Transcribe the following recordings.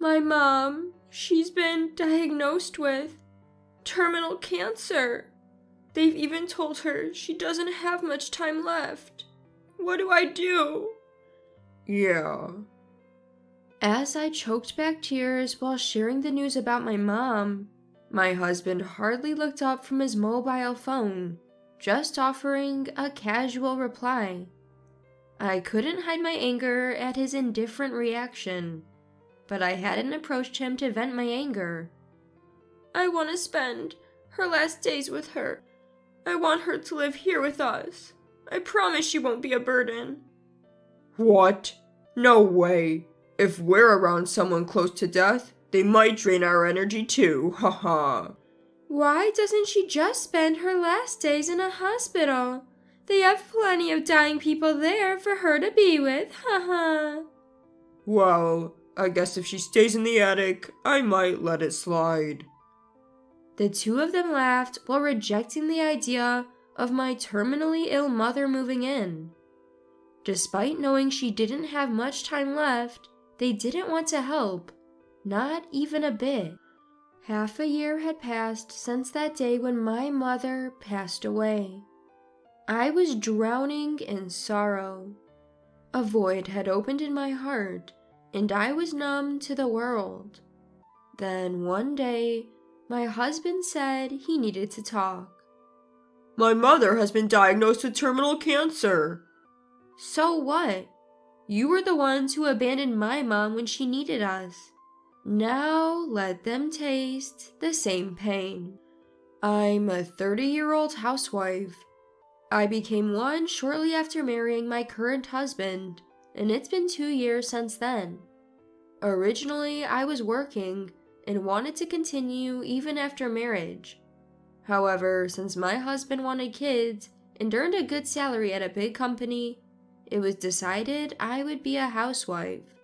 My mom, she's been diagnosed with terminal cancer. They've even told her she doesn't have much time left. What do I do?" Yeah. As I choked back tears while sharing the news about my mom, my husband hardly looked up from his mobile phone, just offering a casual reply. I couldn't hide my anger at his indifferent reaction, but I hadn't approached him to vent my anger. "I want to spend her last days with her. I want her to live here with us. I promise she won't be a burden." What? No way. If we're around someone close to death, they might drain our energy too, haha. "Why doesn't she just spend her last days in a hospital? They have plenty of dying people there for her to be with, haha." Well, I guess if she stays in the attic, I might let it slide. The two of them laughed while rejecting the idea of my terminally ill mother moving in. Despite knowing she didn't have much time left, they didn't want to help, not even a bit. Half a year had passed since that day when my mother passed away. I was drowning in sorrow. A void had opened in my heart, and I was numb to the world. Then one day, my husband said he needed to talk. My mother has been diagnosed with terminal cancer. So what? You were the ones who abandoned my mom when she needed us. Now let them taste the same pain. I'm a 30-year-old housewife. I became one shortly after marrying my current husband, and it's been 2 years since then. Originally, I was working and wanted to continue even after marriage. However, since my husband wanted kids and earned a good salary at a big company, it was decided I would be a housewife.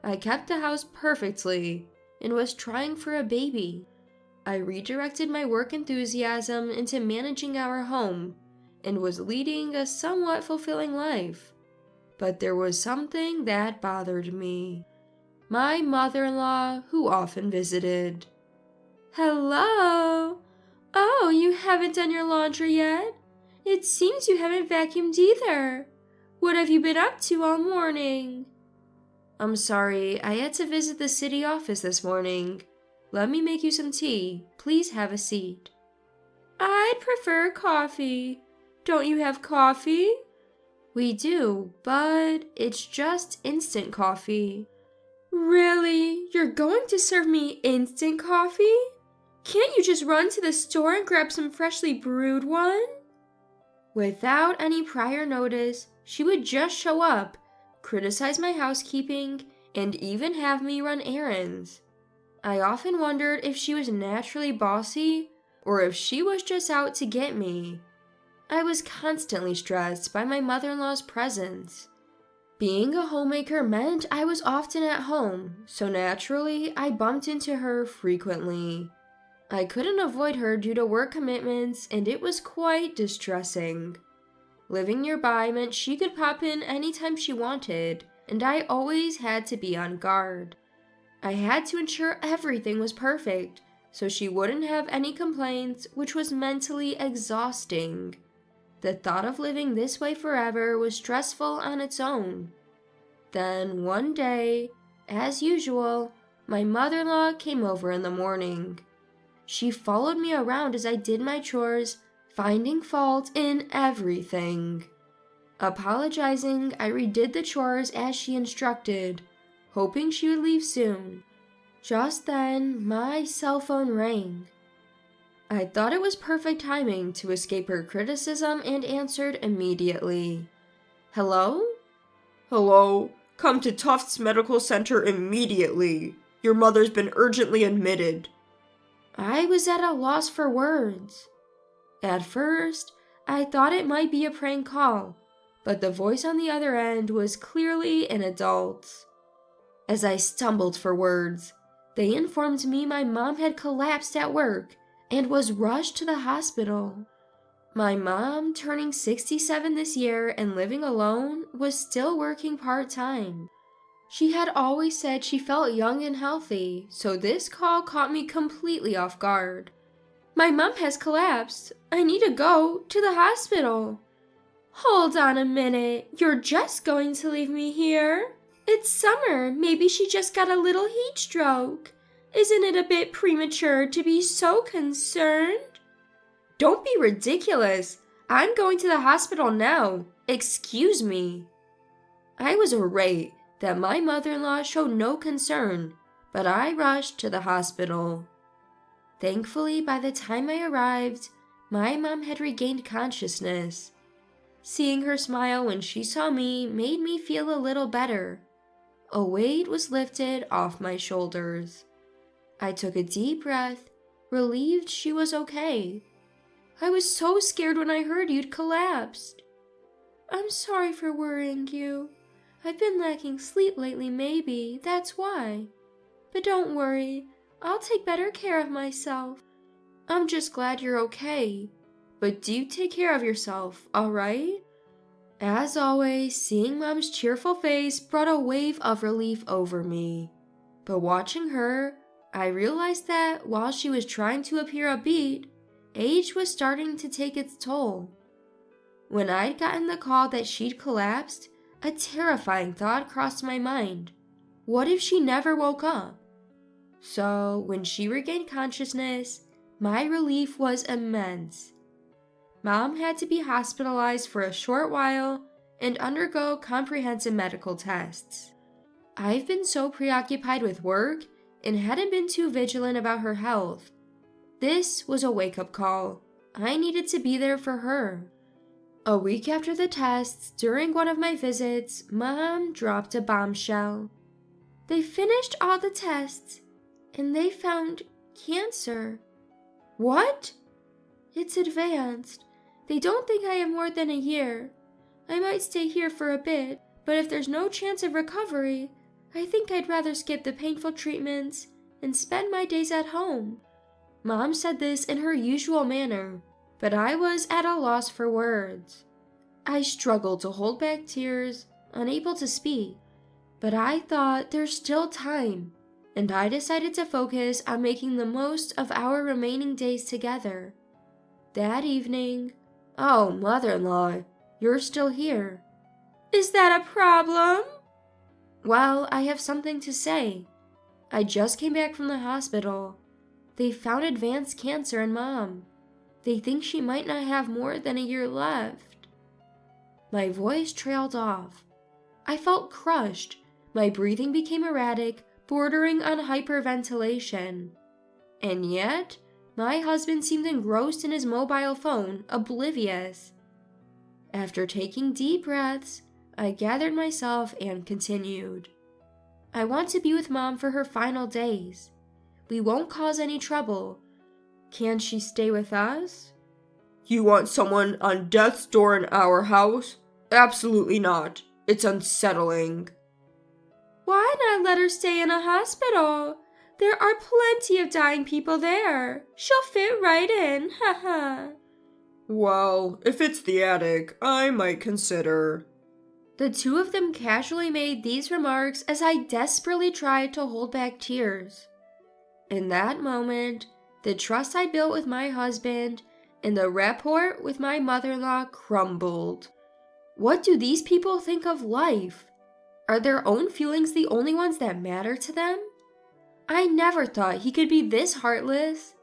I kept the house perfectly and was trying for a baby. I redirected my work enthusiasm into managing our home and was leading a somewhat fulfilling life. But there was something that bothered me. My mother-in-law, who often visited. "Hello? Oh, you haven't done your laundry yet? It seems you haven't vacuumed either. What have you been up to all morning?" "I'm sorry, I had to visit the city office this morning. Let me make you some tea. Please have a seat." "I'd prefer coffee. Don't you have coffee?" "We do, but it's just instant coffee." "Really? You're going to serve me instant coffee? Can't you just run to the store and grab some freshly brewed one?" Without any prior notice, she would just show up, criticize my housekeeping, and even have me run errands. I often wondered if she was naturally bossy or if she was just out to get me. I was constantly stressed by my mother-in-law's presence. Being a homemaker meant I was often at home, so naturally I bumped into her frequently. I couldn't avoid her due to work commitments, and it was quite distressing. Living nearby meant she could pop in anytime she wanted, and I always had to be on guard. I had to ensure everything was perfect, so she wouldn't have any complaints, which was mentally exhausting. The thought of living this way forever was stressful on its own. Then one day, as usual, my mother-in-law came over in the morning. She followed me around as I did my chores, finding fault in everything. Apologizing, I redid the chores as she instructed, hoping she would leave soon. Just then, my cell phone rang. I thought it was perfect timing to escape her criticism and answered immediately. "Hello?" Hello? Come to Tufts Medical Center immediately. Your mother's been urgently admitted. I was at a loss for words. At first, I thought it might be a prank call, but the voice on the other end was clearly an adult's. As I stumbled for words, they informed me my mom had collapsed at work and was rushed to the hospital. My mom, turning 67 this year and living alone, was still working part-time. She had always said she felt young and healthy, so this call caught me completely off guard. My mom has collapsed. I need to go to the hospital. Hold on a minute. You're just going to leave me here? It's summer. Maybe she just got a little heat stroke. Isn't it a bit premature to be so concerned? Don't be ridiculous. I'm going to the hospital now. Excuse me. I was irate that my mother-in-law showed no concern, but I rushed to the hospital. Thankfully, by the time I arrived, my mom had regained consciousness. Seeing her smile when she saw me made me feel a little better. A weight was lifted off my shoulders. I took a deep breath, relieved she was okay. I was so scared when I heard you'd collapsed. I'm sorry for worrying you. I've been lacking sleep lately, maybe, that's why. But don't worry, I'll take better care of myself. I'm just glad you're okay. But do take care of yourself, alright? As always, seeing Mom's cheerful face brought a wave of relief over me. But watching her, I realized that while she was trying to appear upbeat, age was starting to take its toll. When I'd gotten the call that she'd collapsed, a terrifying thought crossed my mind. What if she never woke up? So, when she regained consciousness, my relief was immense. Mom had to be hospitalized for a short while and undergo comprehensive medical tests. I've been so preoccupied with work and hadn't been too vigilant about her health. This was a wake-up call. I needed to be there for her. A week after the tests, during one of my visits, Mom dropped a bombshell. They finished all the tests, and they found cancer. What? It's advanced. They don't think I have more than a year. I might stay here for a bit, but if there's no chance of recovery, I think I'd rather skip the painful treatments and spend my days at home. Mom said this in her usual manner, but I was at a loss for words. I struggled to hold back tears, unable to speak, but I thought there's still time, and I decided to focus on making the most of our remaining days together. That evening, oh, mother-in-law, you're still here. Is that a problem? Well, I have something to say. I just came back from the hospital. They found advanced cancer in Mom. They think she might not have more than a year left. My voice trailed off. I felt crushed. My breathing became erratic, bordering on hyperventilation. And yet, my husband seemed engrossed in his mobile phone, oblivious. After taking deep breaths, I gathered myself and continued. I want to be with Mom for her final days. We won't cause any trouble. Can she stay with us? You want someone on death's door in our house? Absolutely not. It's unsettling. Why not let her stay in a hospital? There are plenty of dying people there. She'll fit right in, haha. Well, if it's the attic, I might consider. The two of them casually made these remarks as I desperately tried to hold back tears. In that moment, the trust I built with my husband and the rapport with my mother-in-law crumbled. What do these people think of life? Are their own feelings the only ones that matter to them? I never thought he could be this heartless.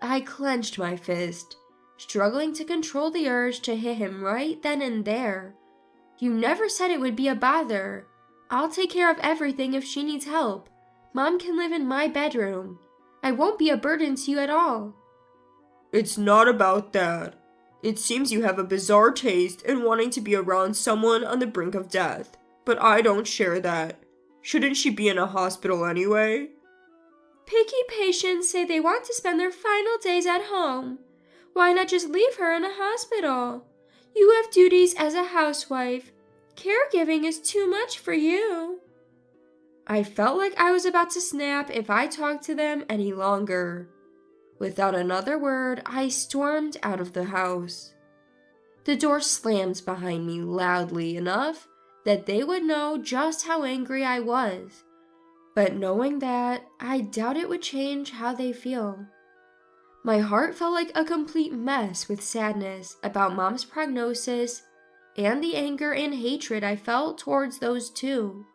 I clenched my fist, struggling to control the urge to hit him right then and there. You never said it would be a bother. I'll take care of everything if she needs help. Mom can live in my bedroom. I won't be a burden to you at all. It's not about that. It seems you have a bizarre taste in wanting to be around someone on the brink of death, but I don't share that. Shouldn't she be in a hospital anyway? Picky patients say they want to spend their final days at home. Why not just leave her in a hospital? You have duties as a housewife. Caregiving is too much for you. I felt like I was about to snap if I talked to them any longer. Without another word, I stormed out of the house. The door slammed behind me loudly enough that they would know just how angry I was. But knowing that, I doubt it would change how they feel. My heart felt like a complete mess with sadness about Mom's prognosis and the anger and hatred I felt towards those two.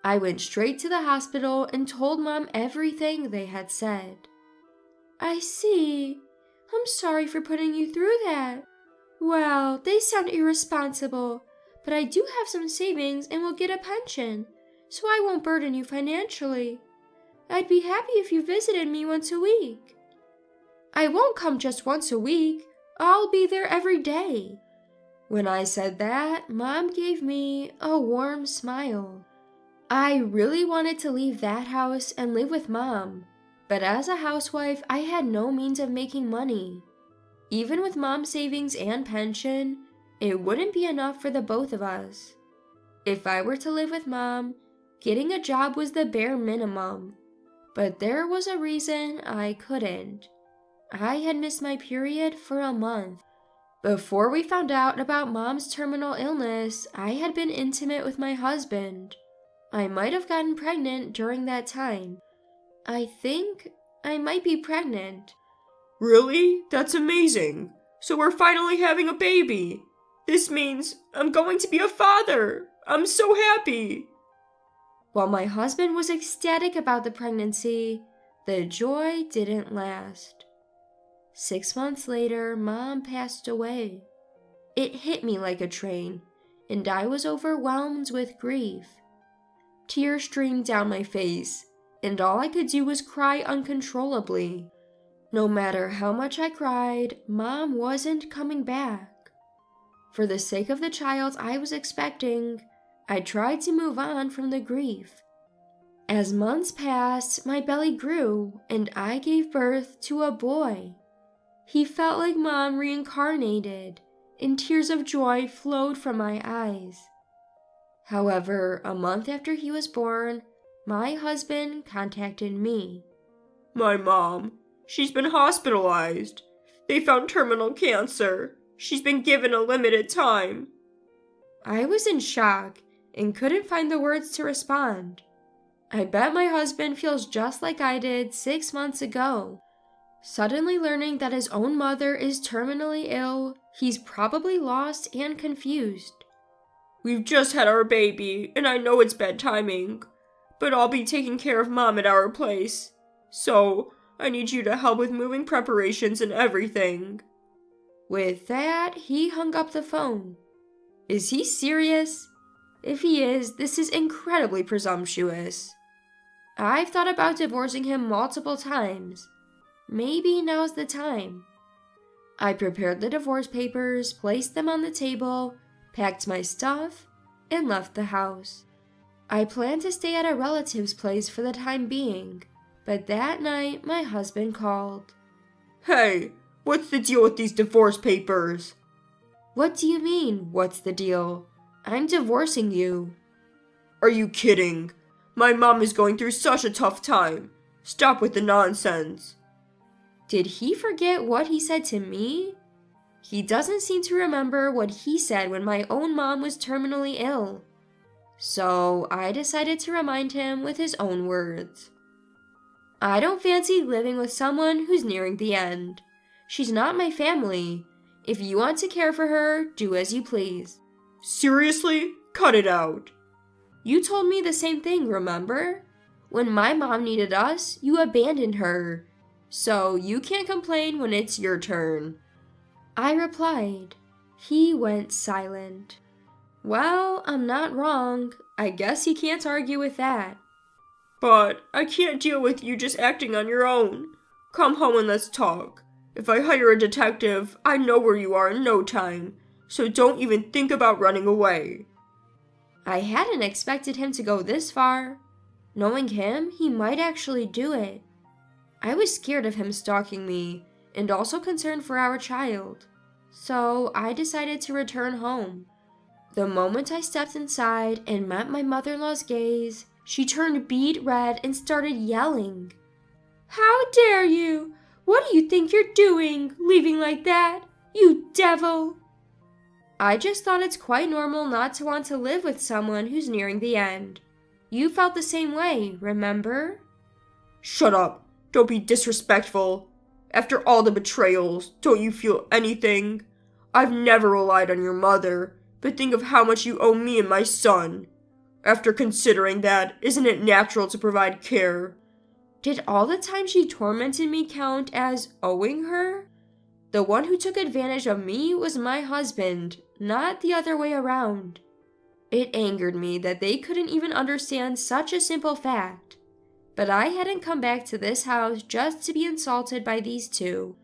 I went straight to the hospital and told Mom everything they had said. I see. I'm sorry for putting you through that. Well, they sound irresponsible, but I do have some savings and will get a pension, so I won't burden you financially. I'd be happy if you visited me once a week. I won't come just once a week. I'll be there every day. When I said that, Mom gave me a warm smile. I really wanted to leave that house and live with Mom, but as a housewife, I had no means of making money. Even with Mom's savings and pension, it wouldn't be enough for the both of us. If I were to live with Mom, getting a job was the bare minimum, but there was a reason I couldn't. I had missed my period for a month. Before we found out about Mom's terminal illness, I had been intimate with my husband. I might have gotten pregnant during that time. I think I might be pregnant. Really? That's amazing. So we're finally having a baby. This means I'm going to be a father. I'm so happy. While my husband was ecstatic about the pregnancy, the joy didn't last. 6 months later, Mom passed away. It hit me like a train, and I was overwhelmed with grief. Tears streamed down my face, and all I could do was cry uncontrollably. No matter how much I cried, Mom wasn't coming back. For the sake of the child I was expecting, I tried to move on from the grief. As months passed, my belly grew, and I gave birth to a boy. He felt like Mom reincarnated, and tears of joy flowed from my eyes. However, a month after he was born, my husband contacted me. My mom, she's been hospitalized. They found terminal cancer. She's been given a limited time. I was in shock and couldn't find the words to respond. I bet my husband feels just like I did 6 months ago. Suddenly learning that his own mother is terminally ill, he's probably lost and confused. We've just had our baby, and I know it's bad timing, but I'll be taking care of Mom at our place. So, I need you to help with moving preparations and everything. With that, he hung up the phone. Is he serious? If he is, this is incredibly presumptuous. I've thought about divorcing him multiple times. Maybe now's the time. I prepared the divorce papers, placed them on the table, packed my stuff, and left the house. I planned to stay at a relative's place for the time being, but that night my husband called. Hey, what's the deal with these divorce papers? What do you mean, what's the deal? I'm divorcing you. Are you kidding? My mom is going through such a tough time. Stop with the nonsense. Did he forget what he said to me? He doesn't seem to remember what he said when my own mom was terminally ill. So I decided to remind him with his own words. I don't fancy living with someone who's nearing the end. She's not my family. If you want to care for her, do as you please. Seriously? Cut it out. You told me the same thing, remember? When my mom needed us, you abandoned her. So you can't complain when it's your turn. I replied. He went silent. Well, I'm not wrong. I guess he can't argue with that. But I can't deal with you just acting on your own. Come home and let's talk. If I hire a detective, I know where you are in no time. So don't even think about running away. I hadn't expected him to go this far. Knowing him, he might actually do it. I was scared of him stalking me, and also concerned for our child. So I decided to return home. The moment I stepped inside and met my mother-in-law's gaze, she turned beet red and started yelling. How dare you! What do you think you're doing, leaving like that? You devil! I just thought it's quite normal not to want to live with someone who's nearing the end. You felt the same way, remember? Shut up. Don't be disrespectful. After all the betrayals, don't you feel anything? I've never relied on your mother, but think of how much you owe me and my son. After considering that, isn't it natural to provide care? Did all the time she tormented me count as owing her? The one who took advantage of me was my husband, not the other way around. It angered me that they couldn't even understand such a simple fact. But I hadn't come back to this house just to be insulted by these two.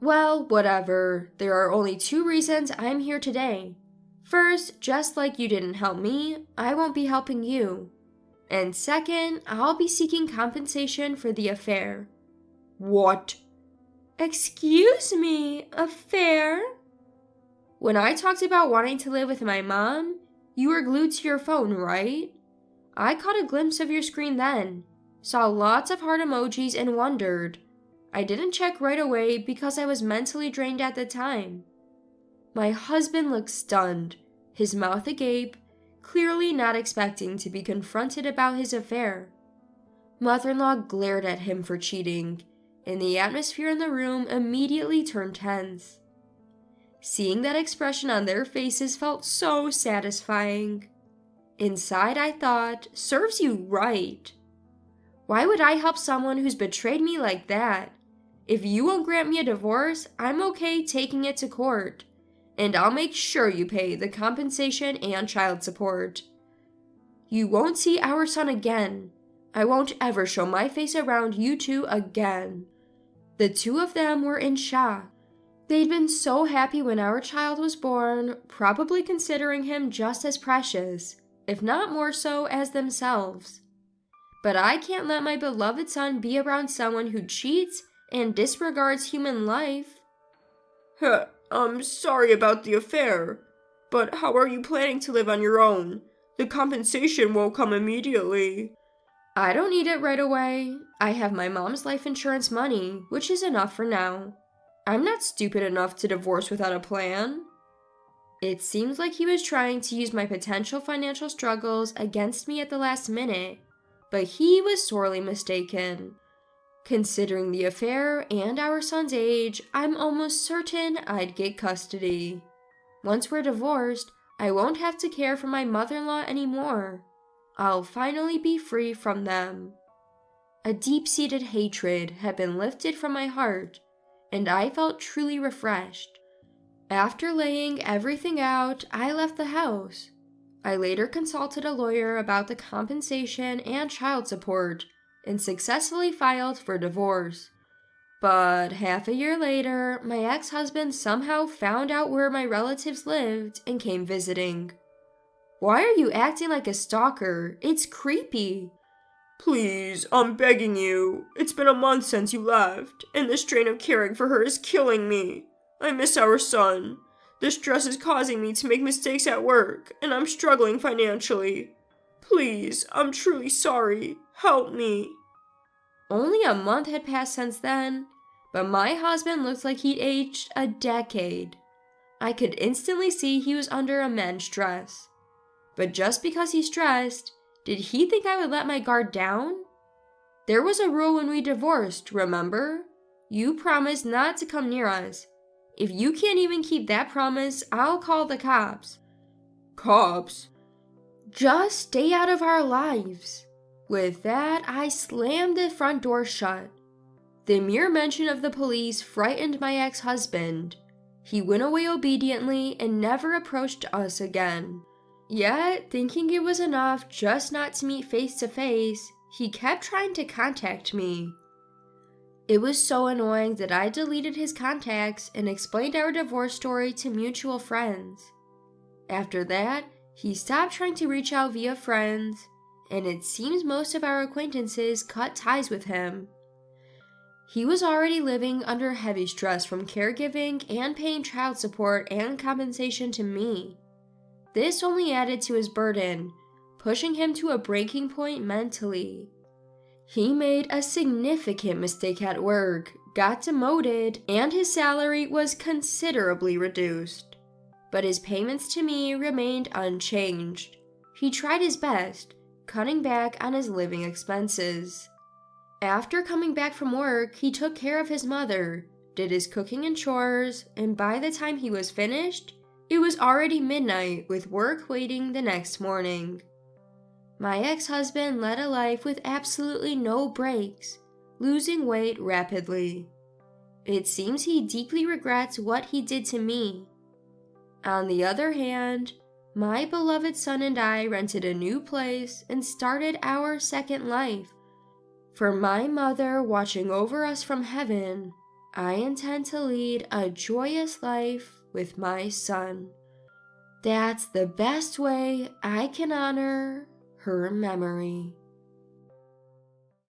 Well, whatever. There are only two reasons I'm here today. First, just like you didn't help me, I won't be helping you. And second, I'll be seeking compensation for the affair. What? Excuse me, affair? When I talked about wanting to live with my mom, you were glued to your phone, right? I caught a glimpse of your screen then, saw lots of heart emojis and wondered. I didn't check right away because I was mentally drained at the time. My husband looked stunned, his mouth agape, clearly not expecting to be confronted about his affair. Mother-in-law glared at him for cheating, and the atmosphere in the room immediately turned tense. Seeing that expression on their faces felt so satisfying. Inside I thought, serves you right. Why would I help someone who's betrayed me like that? If you won't grant me a divorce, I'm okay taking it to court. And I'll make sure you pay the compensation and child support. You won't see our son again. I won't ever show my face around you two again. The two of them were in shock. They'd been so happy when our child was born, probably considering him just as precious, if not more so, as themselves. But I can't let my beloved son be around someone who cheats and disregards human life. I'm sorry about the affair, but how are you planning to live on your own? The compensation won't come immediately. I don't need it right away. I have my mom's life insurance money, which is enough for now. I'm not stupid enough to divorce without a plan. It seems like he was trying to use my potential financial struggles against me at the last minute, but he was sorely mistaken. Considering the affair and our son's age, I'm almost certain I'd get custody. Once we're divorced, I won't have to care for my mother-in-law anymore. I'll finally be free from them. A deep-seated hatred had been lifted from my heart, and I felt truly refreshed. After laying everything out, I left the house. I later consulted a lawyer about the compensation and child support, and successfully filed for divorce. But half a year later, my ex-husband somehow found out where my relatives lived and came visiting. Why are you acting like a stalker? It's creepy. Please, I'm begging you. It's been a month since you left, and the strain of caring for her is killing me. I miss our son. The stress is causing me to make mistakes at work, and I'm struggling financially. Please, I'm truly sorry. Help me. Only a month had passed since then, but my husband looked like he'd aged a decade. I could instantly see he was under immense stress. But just because he's stressed, did he think I would let my guard down? There was a rule when we divorced, remember? You promised not to come near us. If you can't even keep that promise, I'll call the cops. Cops? Just stay out of our lives. With that, I slammed the front door shut. The mere mention of the police frightened my ex-husband. He went away obediently and never approached us again. Yet, thinking it was enough just not to meet face to face, he kept trying to contact me. It was so annoying that I deleted his contacts and explained our divorce story to mutual friends. After that, he stopped trying to reach out via friends, and it seems most of our acquaintances cut ties with him. He was already living under heavy stress from caregiving and paying child support and compensation to me. This only added to his burden, pushing him to a breaking point mentally. He made a significant mistake at work, got demoted, and his salary was considerably reduced. but his payments to me remained unchanged. He tried his best, cutting back on his living expenses. After coming back from work, he took care of his mother, did his cooking and chores, and by the time he was finished, it was already midnight with work waiting the next morning. My ex-husband led a life with absolutely no breaks, losing weight rapidly. It seems he deeply regrets what he did to me. On the other hand, my beloved son and I rented a new place and started our second life. For my mother watching over us from heaven, I intend to lead a joyous life with my son. That's the best way I can honor her memory.